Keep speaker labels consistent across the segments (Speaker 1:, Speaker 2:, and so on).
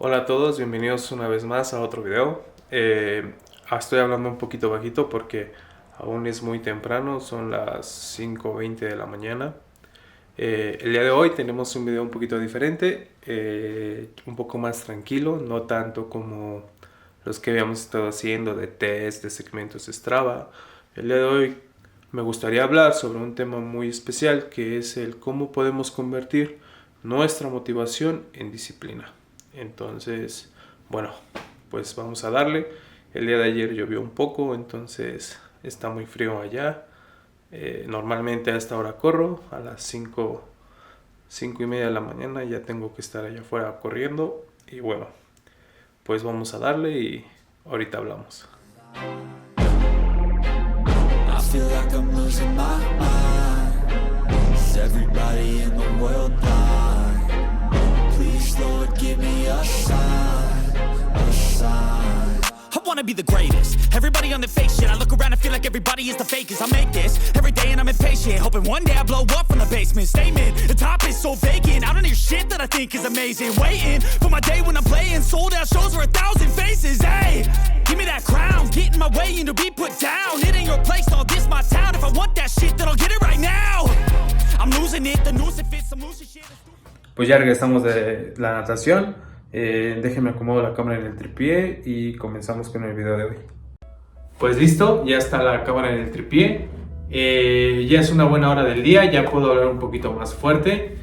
Speaker 1: Hola a todos, bienvenidos una vez más a otro video. Estoy hablando un poquito bajito porque aún es muy temprano, son las 5:20 de la mañana. El día de hoy tenemos un video un poquito diferente, un poco más tranquilo, no tanto como los que habíamos estado haciendo de test, de segmentos de Strava. El día de hoy me gustaría hablar sobre un tema muy especial que es el cómo podemos convertir nuestra motivación en disciplina. Entonces, bueno, pues vamos a darle. El día de ayer llovió un poco, entonces está muy frío allá. Normalmente a esta hora corro, a las 5:30 de la mañana ya tengo que estar allá afuera corriendo. Y bueno, pues vamos a darle y ahorita hablamos.
Speaker 2: I feel like I'm losing my mind. Is everybody in the world blind? Please, Lord, give me a sign, a sign. I wanna be the greatest. Everybody on the fake shit. I look around and feel like everybody is the fakest. I make this every day and I'm impatient, hoping one day I blow up from the basement. Statement, the top is so vacant. I don't hear shit that I think is amazing. Waiting for my day when I'm playing sold out shows for 1,000 faces. Hey, give me that crown, get in my way and to be put down. It ain't your place, all this my town. If I want that shit, then I'll get it right now. I'm losing it, the noose it fits, I'm losing shit.
Speaker 1: Pues ya regresamos de la natación. Déjenme acomodo la cámara en el tripié y comenzamos con el video de hoy. Pues listo, ya está la cámara en el tripié. Ya es una buena hora del día, ya puedo hablar un poquito más fuerte.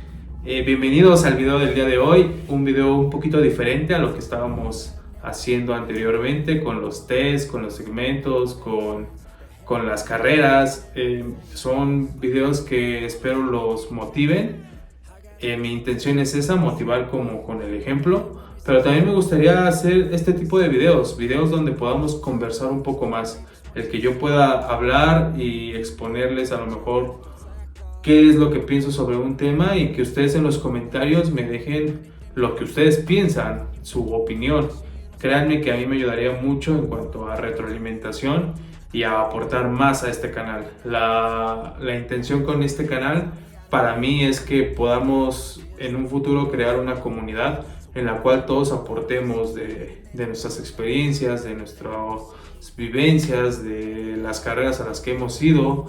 Speaker 1: Bienvenidos al video del día de hoy, un video un poquito diferente a lo que estábamos haciendo anteriormente con los tests, con los segmentos, con las carreras. Son videos que espero los motiven. Mi intención es esa, motivar como con el ejemplo, pero también me gustaría hacer este tipo de videos donde podamos conversar un poco más, el que yo pueda hablar y exponerles a lo mejor qué es lo que pienso sobre un tema y que ustedes en los comentarios me dejen lo que ustedes piensan, su opinión. Créanme que a mí me ayudaría mucho en cuanto a retroalimentación y a aportar más a este canal. La intención con este canal para mí es que podamos en un futuro crear una comunidad en la cual todos aportemos de nuestras experiencias, de nuestras vivencias, de las carreras a las que hemos ido,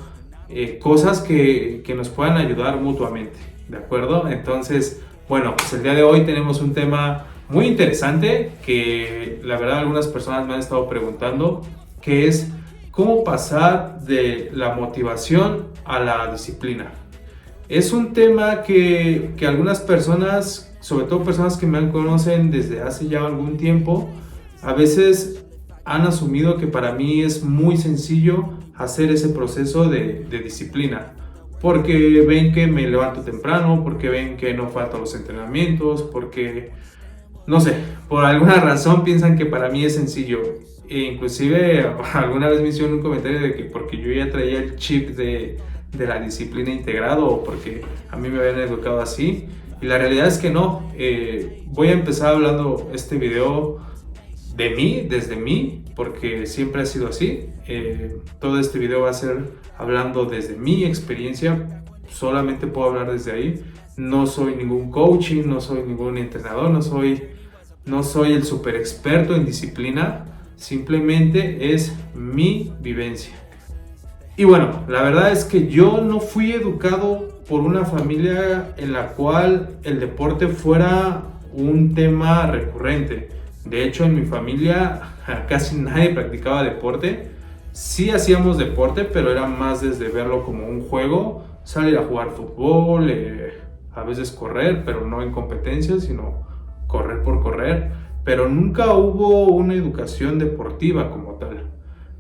Speaker 1: cosas que nos puedan ayudar mutuamente, ¿de acuerdo? Entonces, bueno, pues el día de hoy tenemos un tema muy interesante que la verdad algunas personas me han estado preguntando, que es cómo pasar de la motivación a la disciplina. Es un tema que algunas personas, sobre todo personas que me conocen desde hace ya algún tiempo, a veces han asumido que para mí es muy sencillo hacer ese proceso de disciplina. Porque ven que me levanto temprano, porque ven que no falto a los entrenamientos, porque, no sé, por alguna razón piensan que para mí es sencillo. E inclusive alguna vez me hicieron un comentario de que porque yo ya traía el chip de la disciplina integrado o porque a mí me habían educado así, y la realidad es que no. Voy a empezar hablando este video de mí, desde mí, porque siempre ha sido así. Todo este video va a ser hablando desde mi experiencia, solamente puedo hablar desde ahí. No soy ningún coaching, no soy ningún entrenador, no soy el super experto en disciplina, simplemente es mi vivencia. Y bueno, la verdad es que yo no fui educado por una familia en la cual el deporte fuera un tema recurrente. De hecho, en mi familia casi nadie practicaba deporte. Sí hacíamos deporte, pero era más desde verlo como un juego, salir a jugar fútbol, a veces correr, pero no en competencias, sino correr por correr. Pero nunca hubo una educación deportiva como tal.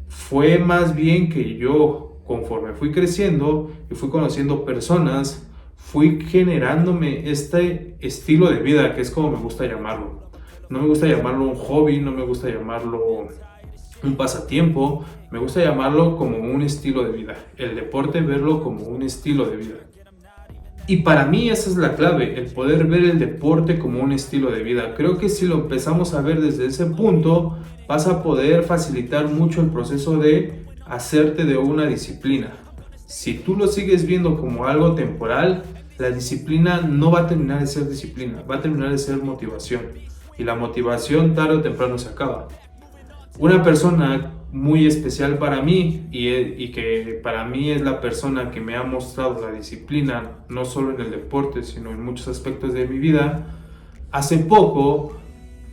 Speaker 1: Fue más bien que yo, conforme fui creciendo y fui conociendo personas, fui generándome este estilo de vida, que es como me gusta llamarlo. No me gusta llamarlo un hobby, no me gusta llamarlo un pasatiempo, me gusta llamarlo como un estilo de vida. El deporte, verlo como un estilo de vida. Y para mí esa es la clave, el poder ver el deporte como un estilo de vida. Creo que si lo empezamos a ver desde ese punto, vas a poder facilitar mucho el proceso de hacerte de una disciplina. Si tú lo sigues viendo como algo temporal, la disciplina no va a terminar de ser disciplina, va a terminar de ser motivación. y la motivación tarde o temprano se acaba. Una persona muy especial para mí y que para mí es la persona que me ha mostrado la disciplina, no solo en el deporte, sino en muchos aspectos de mi vida, hace poco,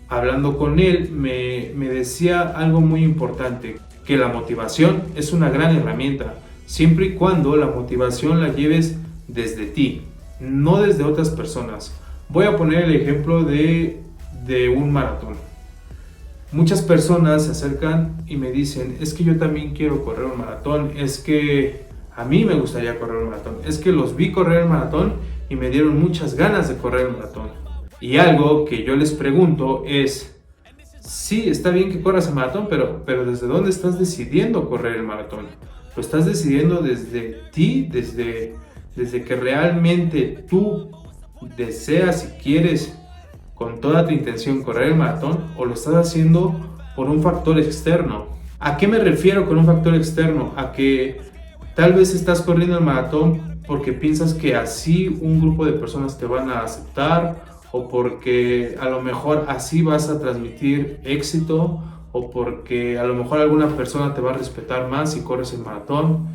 Speaker 1: hablando con él, me decía algo muy importante, que la motivación es una gran herramienta, siempre y cuando la motivación la lleves desde ti, no desde otras personas. Voy a poner el ejemplo de un maratón. Muchas personas se acercan y me dicen, es que yo también quiero correr un maratón, es que a mí me gustaría correr un maratón, es que los vi correr el maratón y me dieron muchas ganas de correr el maratón. Y algo que yo les pregunto es, sí, está bien que corras el maratón, pero ¿desde dónde estás decidiendo correr el maratón? Lo estás decidiendo desde ti, desde que realmente tú deseas y quieres con toda tu intención correr el maratón, o lo estás haciendo por un factor externo. ¿A qué me refiero con un factor externo? A que tal vez estás corriendo el maratón porque piensas que así un grupo de personas te van a aceptar, o porque a lo mejor así vas a transmitir éxito, o porque a lo mejor alguna persona te va a respetar más si corres el maratón.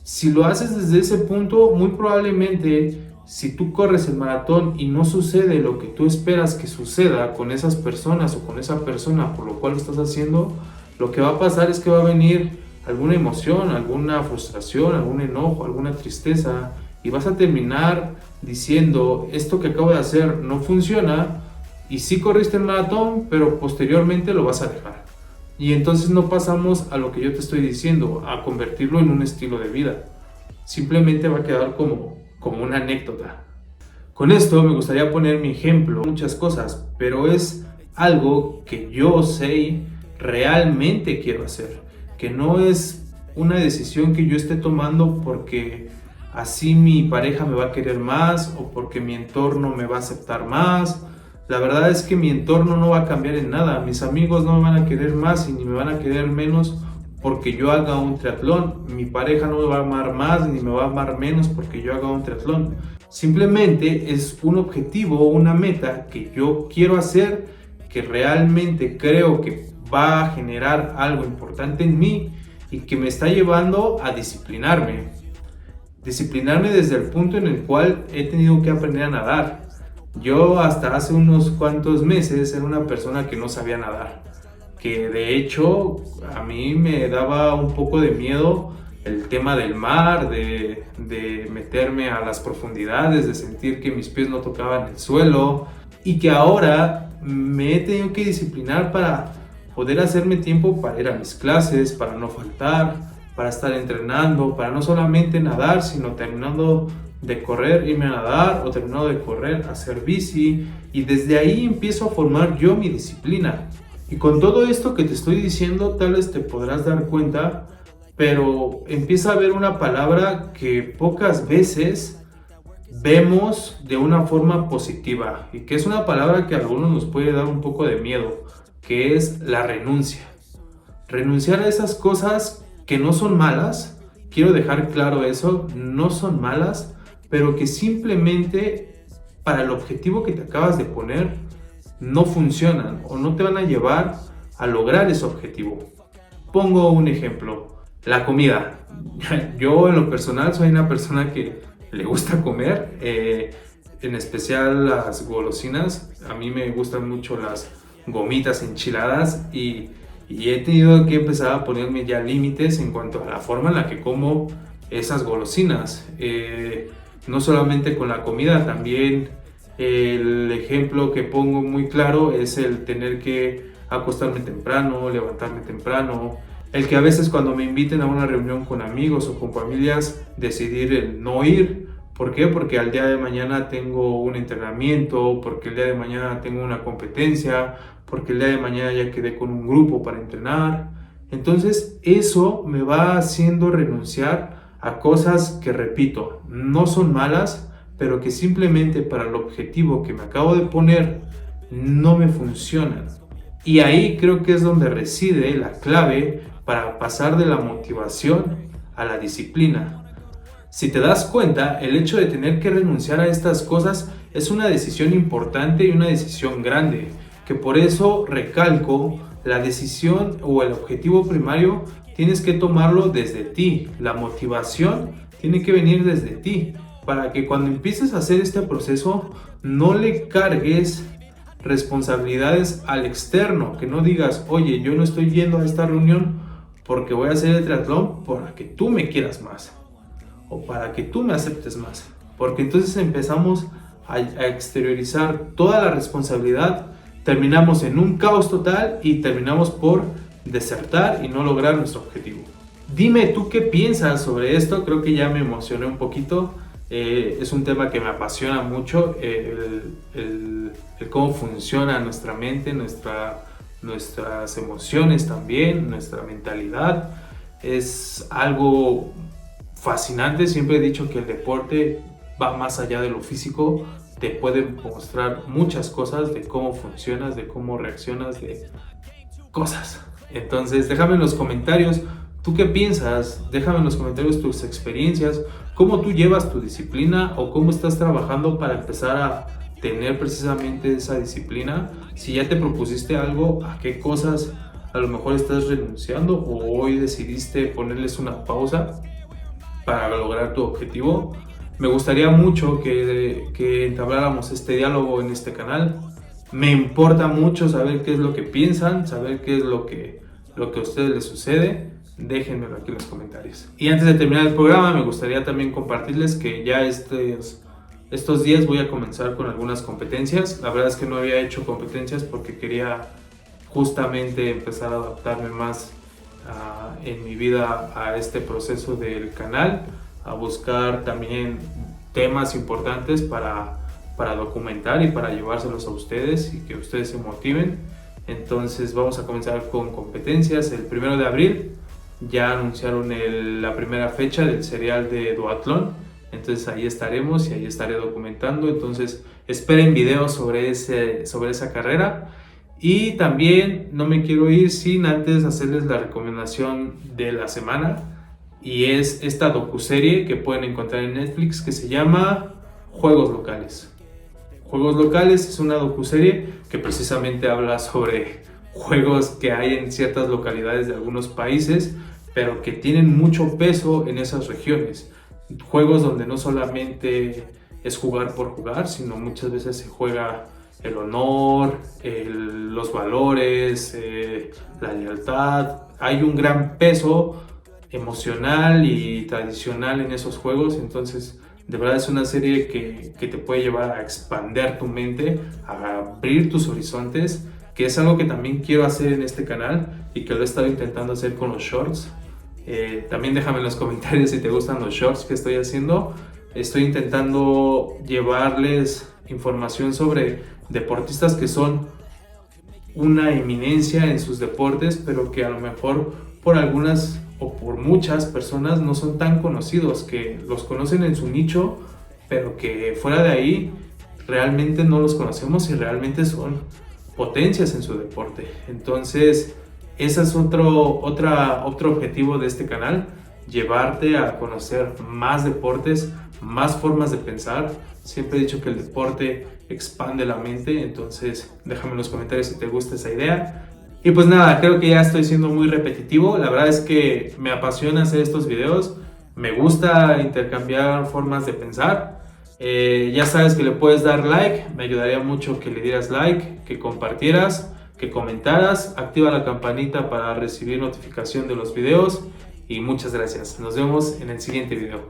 Speaker 1: Si lo haces desde ese punto, muy probablemente si tú corres el maratón y no sucede lo que tú esperas que suceda con esas personas o con esa persona por lo cual lo estás haciendo, lo que va a pasar es que va a venir alguna emoción, alguna frustración, algún enojo, alguna tristeza, y vas a terminar diciendo, esto que acabo de hacer no funciona, y sí corriste el maratón, pero posteriormente lo vas a dejar. Y entonces no pasamos a lo que yo te estoy diciendo, a convertirlo en un estilo de vida. Simplemente va a quedar como una anécdota. Con esto me gustaría poner mi ejemplo, muchas cosas, pero es algo que yo sé realmente quiero hacer, que no es una decisión que yo esté tomando porque así mi pareja me va a querer más o porque mi entorno me va a aceptar más. La verdad es que mi entorno no va a cambiar en nada, mis amigos no me van a querer más y ni me van a querer menos porque yo haga un triatlón, mi pareja no me va a amar más ni me va a amar menos porque yo haga un triatlón. Simplemente es un objetivo, una meta que yo quiero hacer, que realmente creo que va a generar algo importante en mí y que me está llevando a disciplinarme. Disciplinarme desde el punto en el cual he tenido que aprender a nadar. Yo hasta hace unos cuantos meses era una persona que no sabía nadar, que de hecho a mí me daba un poco de miedo el tema del mar, de meterme a las profundidades, de sentir que mis pies no tocaban el suelo, y que ahora me he tenido que disciplinar para poder hacerme tiempo para ir a mis clases, para no faltar, para estar entrenando, para no solamente nadar, sino terminando de correr, irme a nadar, o terminando de correr, hacer bici, y desde ahí empiezo a formar yo mi disciplina. Y con todo esto que te estoy diciendo, tal vez te podrás dar cuenta, pero empieza a haber una palabra que pocas veces vemos de una forma positiva, y que es una palabra que a algunos nos puede dar un poco de miedo, que es la renuncia. Renunciar a esas cosas que no son malas, quiero dejar claro eso, no son malas, pero que simplemente para el objetivo que te acabas de poner no funcionan o no te van a llevar a lograr ese objetivo. Pongo un ejemplo, la comida. Yo en lo personal soy una persona que le gusta comer, en especial las golosinas. A mí me gustan mucho las gomitas enchiladas y he tenido que empezar a ponerme ya límites en cuanto a la forma en la que como esas golosinas. No solamente con la comida, también el ejemplo que pongo muy claro es el tener que acostarme temprano, levantarme temprano, el que a veces cuando me inviten a una reunión con amigos o con familias decidir el no ir. ¿Por qué? Porque al día de mañana tengo un entrenamiento, porque el día de mañana tengo una competencia, porque el día de mañana ya quedé con un grupo para entrenar. Entonces eso me va haciendo renunciar a cosas que, repito, no son malas, pero que simplemente para el objetivo que me acabo de poner no me funcionan. Y ahí creo que es donde reside la clave para pasar de la motivación a la disciplina. Si te das cuenta, el hecho de tener que renunciar a estas cosas es una decisión importante y una decisión grande. que por eso recalco, la decisión o el objetivo primario tienes que tomarlo desde ti. La motivación tiene que venir desde ti, para que cuando empieces a hacer este proceso no le cargues responsabilidades al externo, que no digas, oye, yo no estoy yendo a esta reunión porque voy a hacer el triatlón para que tú me quieras más o para que tú me aceptes más, porque entonces empezamos a exteriorizar toda la responsabilidad, terminamos en un caos total y terminamos por desertar y no lograr nuestro objetivo. Dime tú qué piensas sobre esto. Creo que ya me emocioné un poquito. Es un tema que me apasiona mucho, el cómo funciona nuestra mente, nuestras emociones también, nuestra mentalidad. Es algo fascinante. Siempre he dicho que el deporte va más allá de lo físico, te puede mostrar muchas cosas de cómo funcionas, de cómo reaccionas, de cosas. Entonces déjame en los comentarios, ¿tú qué piensas? Déjame en los comentarios tus experiencias, cómo tú llevas tu disciplina o cómo estás trabajando para empezar a tener precisamente esa disciplina. Si ya te propusiste algo, ¿a qué cosas a lo mejor estás renunciando o hoy decidiste ponerles una pausa para lograr tu objetivo? Me gustaría mucho que entabláramos este diálogo en este canal. Me importa mucho saber qué es lo que piensan, saber qué es lo que a ustedes les sucede. Déjenmelo aquí en los comentarios. Y antes de terminar el programa, me gustaría también compartirles que ya estos días voy a comenzar con algunas competencias. La verdad es que no había hecho competencias porque quería justamente empezar a adaptarme más en mi vida a este proceso del canal, a buscar también temas importantes para documentar y para llevárselos a ustedes y que ustedes se motiven. Entonces vamos a comenzar con competencias. El 1 de abril ya anunciaron la primera fecha del serial de duatlón, entonces ahí estaremos y ahí estaré documentando. Entonces esperen videos sobre esa carrera. Y también no me quiero ir sin antes hacerles la recomendación de la semana, y es esta docuserie que pueden encontrar en Netflix que se llama Juegos Locales. Juegos Locales es una docuserie que precisamente habla sobre juegos que hay en ciertas localidades de algunos países, pero que tienen mucho peso en esas regiones. Juegos donde no solamente es jugar por jugar, sino muchas veces se juega el honor, los valores, la lealtad. Hay un gran peso emocional y tradicional en esos juegos. Entonces de verdad es una serie que te puede llevar a expandir tu mente, a abrir tus horizontes, que es algo que también quiero hacer en este canal y que lo he estado intentando hacer con los shorts. También déjame en los comentarios si te gustan los shorts que estoy haciendo. Estoy intentando llevarles información sobre deportistas que son una eminencia en sus deportes, pero que a lo mejor por algunas o por muchas personas no son tan conocidos, que los conocen en su nicho, pero que fuera de ahí realmente no los conocemos y realmente son potencias en su deporte. Entonces ese es otro objetivo de este canal, llevarte a conocer más deportes, más formas de pensar. Siempre he dicho que el deporte expande la mente, entonces déjame en los comentarios si te gusta esa idea. Y pues nada, creo que ya estoy siendo muy repetitivo. La verdad es que me apasiona hacer estos videos, me gusta intercambiar formas de pensar. Ya sabes que le puedes dar like, me ayudaría mucho que le dieras like, que compartieras, que comentaras, activa la campanita para recibir notificación de los videos y muchas gracias. Nos vemos en el siguiente video.